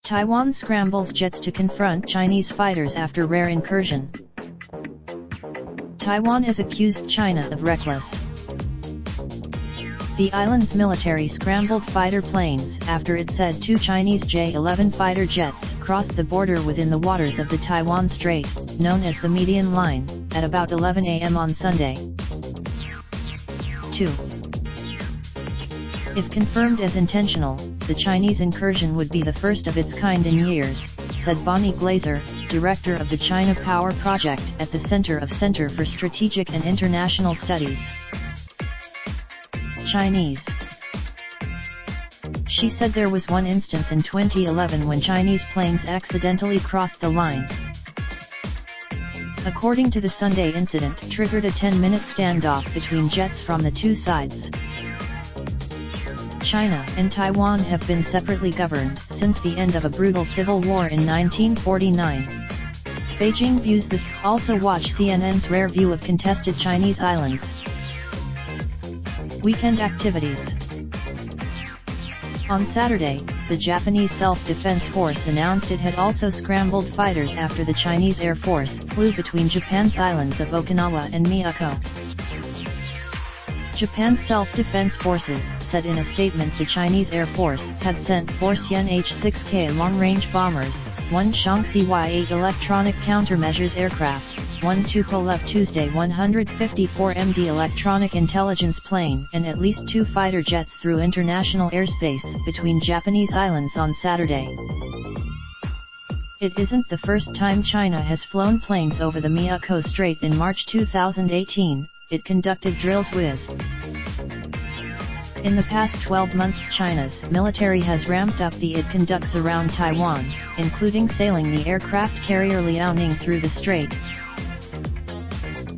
Taiwan scrambles jets to confront Chinese fighters after rare incursion. Taiwan has accused China of reckless. The island's military scrambled fighter planes after it said two Chinese J-11 fighter jets crossed the border within the waters of the Taiwan Strait, known as the Median Line, at about 11 a.m. on Sunday. 2. If confirmed as intentional, the Chinese incursion would be the first of its kind in years, said Bonnie Glazer, director of the China Power Project at the Center for Strategic and International Studies. Chinese. She said there was one instance in 2011 when Chinese planes accidentally crossed the line. According to the Sunday incident, triggered a 10-minute standoff between jets from the two sides. China and Taiwan have been separately governed since the end of a brutal civil war in 1949. Beijing views this. Also watch CNN's rare view of contested Chinese islands. Weekend activities. On Saturday, the Japanese Self-Defense Force announced it had also scrambled fighters after the Chinese Air Force flew between Japan's islands of Okinawa and Miyako. Japan's self-defense forces said in a statement the Chinese Air Force had sent 4 CNH-6K long-range bombers, 1 Shaanxi Y-8 electronic countermeasures aircraft, 1 Tupolev Tuesday 154 MD electronic intelligence plane and at least 2 fighter jets through international airspace between Japanese islands on Saturday. It isn't the first time China has flown planes over the Miyako Strait. In March 2018, it conducted drills with. In the past 12 months, China's military has ramped up the it conducts around Taiwan, including sailing the aircraft carrier Liaoning through the strait.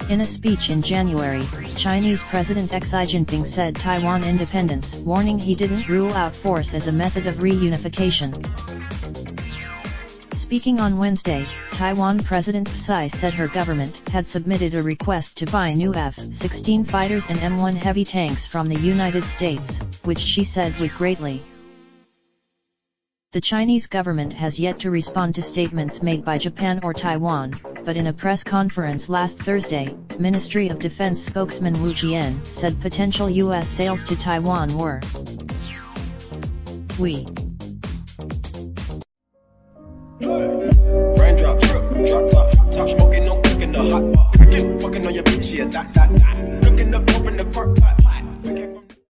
In a speech in January, Chinese President Xi Jinping said Taiwan independence, warning he didn't rule out force as a method of reunification. Speaking on Wednesday, Taiwan President Tsai said her government had submitted a request to buy new F-16 fighters and M1 heavy tanks from the United States, which she said would greatly. The Chinese government has yet to respond to statements made by Japan or Taiwan, but in a press conference last Thursday, Ministry of Defense spokesman Wu Jian said potential U.S. sales to Taiwan were. Raindrop, drop top smoking, no cooking the hot pot. Fucking on your bitch, yeah, that. Looking up, open the park.